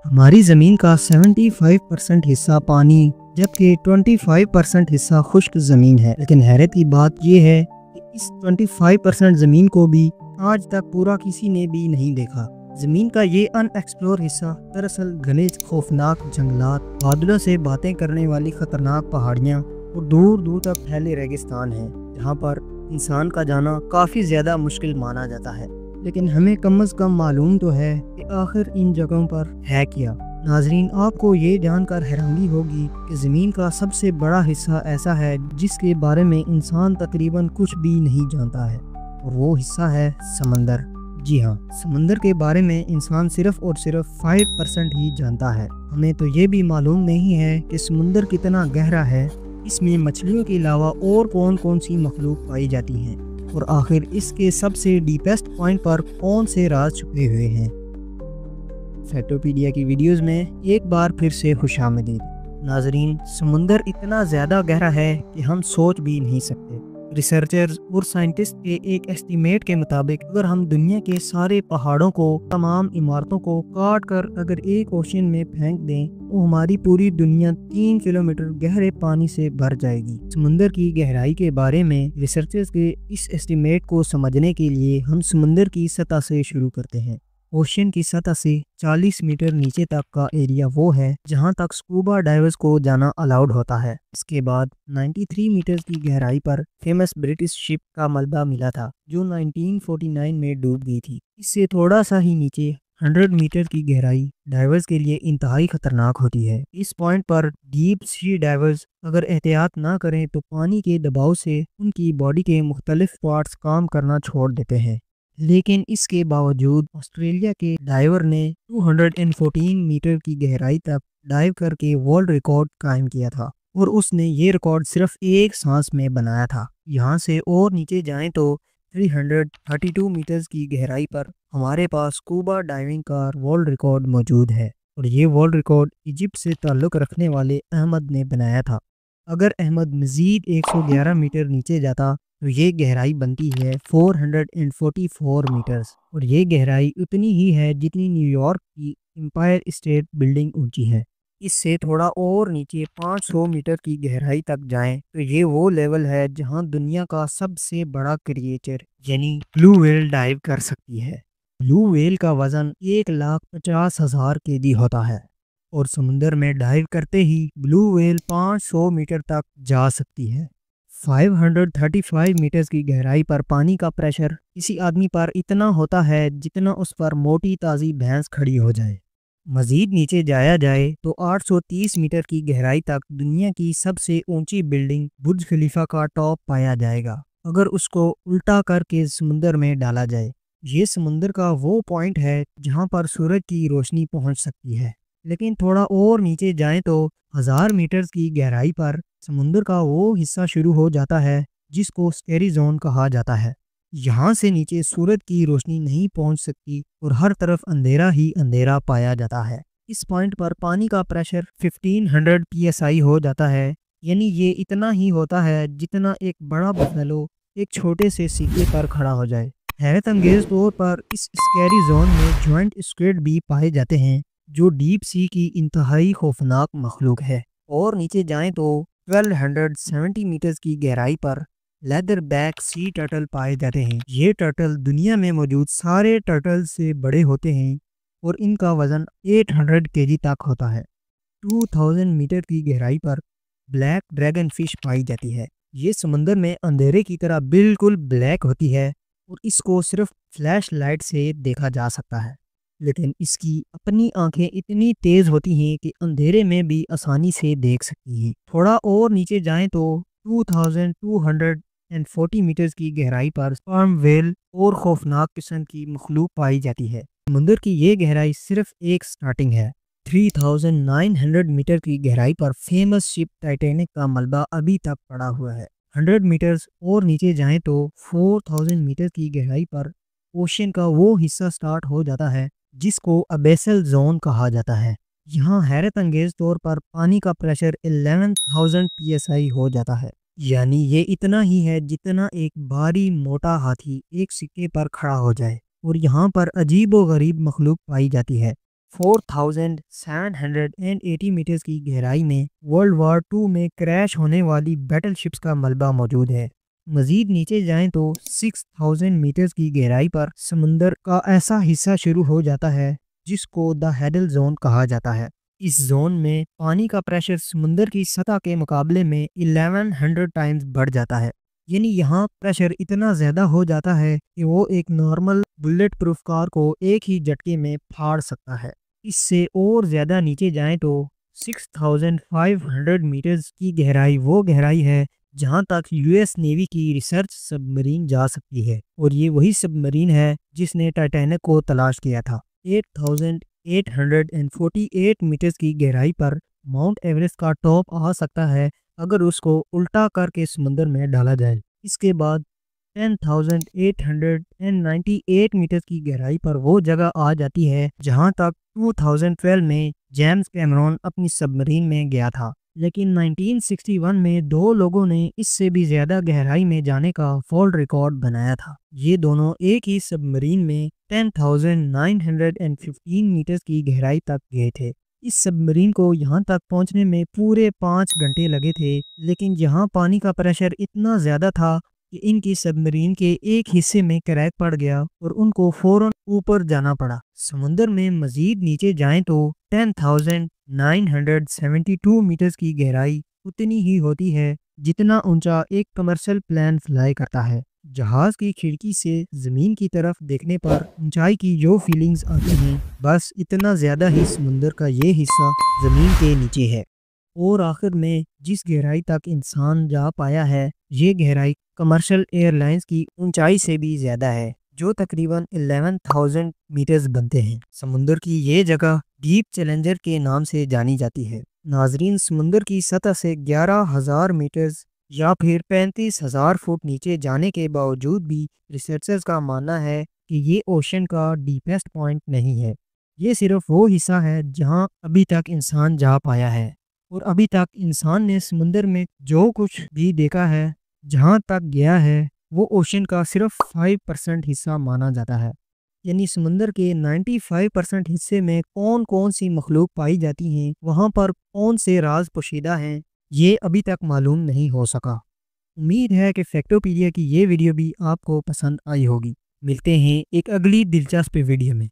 हमारी ज़मीन का 75% हिस्सा पानी जबकि 25% हिस्सा खुश्क ज़मीन है। लेकिन हैरत की बात यह है कि इस 25% ज़मीन को भी आज तक पूरा किसी ने भी नहीं देखा। ज़मीन का ये अनएक्सप्लोर हिस्सा दरअसल घने खौफनाक जंगलात, बादलों से बातें करने वाली खतरनाक पहाड़ियाँ और दूर दूर तक फैले रेगिस्तान हैं, जहाँ पर इंसान का जाना काफ़ी ज़्यादा मुश्किल माना जाता है। लेकिन हमें कम से कम मालूम तो है कि आखिर इन जगहों पर है क्या। नाजरीन, आपको ये जानकर हैरानी होगी कि ज़मीन का सबसे बड़ा हिस्सा ऐसा है जिसके बारे में इंसान तकरीबन कुछ भी नहीं जानता है, और वो हिस्सा है समंदर। जी हाँ, समंदर के बारे में इंसान सिर्फ और सिर्फ 5% ही जानता है। हमें तो ये भी मालूम नहीं है कि समुंदर कितना गहरा है, इसमें मछलियों के अलावा और कौन कौन सी मखलूक पाई जाती हैं, और आखिर इसके सबसे डीपेस्ट पॉइंट पर कौन से राज छुपे हुए हैं। फैक्टोपीडिया की वीडियोस में एक बार फिर से खुशामदीद। नाजरीन, समुंदर इतना ज़्यादा गहरा है कि हम सोच भी नहीं सकते। रिसर्चर्स और साइंटिस्ट के एक एस्टीमेट के मुताबिक अगर हम दुनिया के सारे पहाड़ों को, तमाम इमारतों को काट कर अगर एक ओशन में फेंक दें तो हमारी पूरी दुनिया 3 किलोमीटर गहरे पानी से भर जाएगी। समुंदर की गहराई के बारे में रिसर्चर्स के इस एस्टीमेट को समझने के लिए हम समुंदर की सतह से शुरू करते हैं। ओशन की सतह से 40 मीटर नीचे तक का एरिया वो है जहां तक स्कूबा डाइवर्स को जाना अलाउड होता है। इसके बाद 93 मीटर की गहराई पर फेमस ब्रिटिश शिप का मलबा मिला था जो 1949 में डूब गई थी। इससे थोड़ा सा ही नीचे 100 मीटर की गहराई डाइवर्स के लिए इंतहाई खतरनाक होती है। इस पॉइंट पर डीप सी डाइवर्स अगर एहतियात ना करें तो पानी के दबाव से उनकी बॉडी के मुख्तलिफ पार्ट्स काम करना छोड़ देते हैं। लेकिन इसके बावजूद ऑस्ट्रेलिया के डाइवर ने 214 मीटर की गहराई तक डाइव करके वर्ल्ड रिकॉर्ड कायम किया था, और उसने ये रिकॉर्ड सिर्फ एक सांस में बनाया था। यहाँ से और नीचे जाएं तो 332 मीटर की गहराई पर हमारे पास स्कूबा डाइविंग का वर्ल्ड रिकॉर्ड मौजूद है, और ये वर्ल्ड रिकॉर्ड इजिप्ट से ताल्लुक़ रखने वाले अहमद ने बनाया था। अगर अहमद मज़ीद 111 मीटर नीचे जाता तो ये गहराई बनती है 444 मीटर्स, और ये गहराई उतनी ही है जितनी न्यूयॉर्क की एम्पायर स्टेट बिल्डिंग ऊंची है। इससे थोड़ा और नीचे 500 मीटर की गहराई तक जाएं तो ये वो लेवल है जहां दुनिया का सबसे बड़ा क्रिएचर यानी ब्लू व्हेल डाइव कर सकती है। ब्लू व्हेल का वजन 1,50,000 केजी होता है, और समुंदर में डाइव करते ही ब्लू व्हेल 500 मीटर तक जा सकती है। 535 मीटर की गहराई पर पानी का प्रेशर किसी आदमी पर इतना होता है जितना उस पर मोटी ताज़ी भैंस खड़ी हो जाए। मज़ीद नीचे जाया जाए तो 830 मीटर की गहराई तक दुनिया की सबसे ऊंची बिल्डिंग बुर्ज खलीफा का टॉप पाया जाएगा अगर उसको उल्टा करके समुंदर में डाला जाए। ये समुंदर का वो पॉइंट है जहां पर सूरज की रोशनी पहुंच सकती है। लेकिन थोड़ा और नीचे जाएं तो 1000 मीटर की गहराई पर समुंदर का वो हिस्सा शुरू हो जाता है जिसको स्केरी जोन कहा जाता है। यहाँ से नीचे सूरज की रोशनी नहीं पहुँच सकती और हर तरफ अंधेरा ही अंधेरा पाया जाता है। इस पॉइंट पर पानी का प्रेशर 1500 psi हो जाता है, यानी ये इतना ही होता है जितना एक बड़ा बफेलो एक छोटे से सिक्के पर खड़ा हो जाए। हैरत अंगेज तौर पर इस स्केरी जोन में जॉइंट स्क्विड भी पाए जाते हैं जो डीप सी की इंतहाई खौफनाक मखलूक है। और नीचे जाएं तो 1270 मीटर की गहराई पर लेदर बैक सी टर्टल पाए जाते हैं। ये टर्टल दुनिया में मौजूद सारे टर्टल से बड़े होते हैं और इनका वजन 800 केजी तक होता है। 2000 मीटर की गहराई पर ब्लैक ड्रैगन फिश पाई जाती है। ये समंदर में अंधेरे की तरह बिल्कुल ब्लैक होती है और इसको सिर्फ फ्लैश लाइट से देखा जा सकता है, लेकिन इसकी अपनी आंखें इतनी तेज होती हैं कि अंधेरे में भी आसानी से देख सकती हैं। थोड़ा और नीचे जाएं तो 2240 मीटर की गहराई पर स्पर्म व्हेल और खौफनाक किस्म की मखलूक पाई जाती है। समुंदर की ये गहराई सिर्फ एक स्टार्टिंग है। 3900 मीटर की गहराई पर फेमस शिप टाइटैनिक का मलबा अभी तक पड़ा हुआ है। 100 मीटर्स और नीचे जाएं तो 4000 मीटर की गहराई पर ओशन का वो हिस्सा स्टार्ट हो जाता है जिसको अबेसल जोन कहा जाता है। यहाँ हैरत अंगेज तौर पर पानी का प्रेशर 11,000 psi हो जाता है, यानी ये इतना ही है जितना एक भारी मोटा हाथी एक सिक्के पर खड़ा हो जाए। और यहाँ पर अजीब व गरीब मखलूक पाई जाती है। 4780 मीटर्स की गहराई में वर्ल्ड वार 2 में क्रैश होने वाली बैटल शिप्स का मलबा मौजूद है। मजीद नीचे जाएं तो 6000 मीटर्स की गहराई पर समुंदर का ऐसा हिस्सा शुरू हो जाता है जिसको द हेडल जोन कहा जाता है। इस जोन में पानी का प्रेशर समुंदर की सतह के मुकाबले में 1100 टाइम्स बढ़ जाता है। यानी यहाँ प्रेशर इतना ज़्यादा हो जाता है कि वो एक नॉर्मल बुलेट प्रूफ कार को एक ही झटके में फाड़ सकता है। इससे और ज़्यादा नीचे जाएं तो 6500 मीटर्स की गहराई वो गहराई है जहां तक यूएस नेवी की रिसर्च सबमरीन जा सकती है, और ये वही सबमरीन है जिसने टाइटैनिक को तलाश किया था। 8848 मीटर्स की गहराई पर माउंट एवरेस्ट का टॉप आ सकता है अगर उसको उल्टा करके समुंदर में डाला जाए। इसके बाद 10,898 मीटर की गहराई पर वो जगह आ जाती है जहां तक 2012 में जेम्स कैमरॉन अपनी सबमरीन में गया था, लेकिन 1961 में दो लोगों ने इससे भी ज्यादा गहराई में जाने का वर्ल्ड रिकॉर्ड बनाया था। ये दोनों एक ही सबमरीन में 10,915 मीटर की गहराई तक गए थे। इस सबमरीन को यहाँ तक पहुँचने में पूरे 5 घंटे लगे थे, लेकिन यहाँ पानी का प्रेशर इतना ज़्यादा था कि इनकी सबमरीन के एक हिस्से में क्रैक पड़ गया और उनको फौरन ऊपर जाना पड़ा। समुंदर में मजीद नीचे जाएं तो 10,972 मीटर की गहराई उतनी ही होती है जितना ऊंचा एक कमर्शियल प्लेन फ्लाई करता है। जहाज की खिड़की से जमीन की तरफ देखने पर ऊंचाई की जो फीलिंग्स आती हैं, बस इतना ज़्यादा ही समुंदर का ये हिस्सा ज़मीन के नीचे है। और आखिर में जिस गहराई तक इंसान जा पाया है, ये गहराई कमर्शियल एयरलाइंस की ऊंचाई से भी ज़्यादा है, जो तकरीबन 11,000 मीटर्स बनते हैं। समुंदर की ये जगह डीप चैलेंजर के नाम से जानी जाती है। नाजरीन, समुंदर की सतह से 11,000 मीटर्स या फिर 35,000 फुट नीचे जाने के बावजूद भी रिसर्चर्स का मानना है कि ये ओशन का डीपेस्ट पॉइंट नहीं है। ये सिर्फ वो हिस्सा है जहां अभी तक इंसान जा पाया है, और अभी तक इंसान ने समुंदर में जो कुछ भी देखा है, जहां तक गया है, वो ओशन का सिर्फ 5% हिस्सा माना जाता है। यानी समुंदर के 95% हिस्से में कौन कौन सी मखलूक पाई जाती हैं, वहाँ पर कौन से राज पोशीदा हैं, ये अभी तक मालूम नहीं हो सका। उम्मीद है कि फैक्टोपीडिया की ये वीडियो भी आपको पसंद आई होगी। मिलते हैं एक अगली दिलचस्प वीडियो में।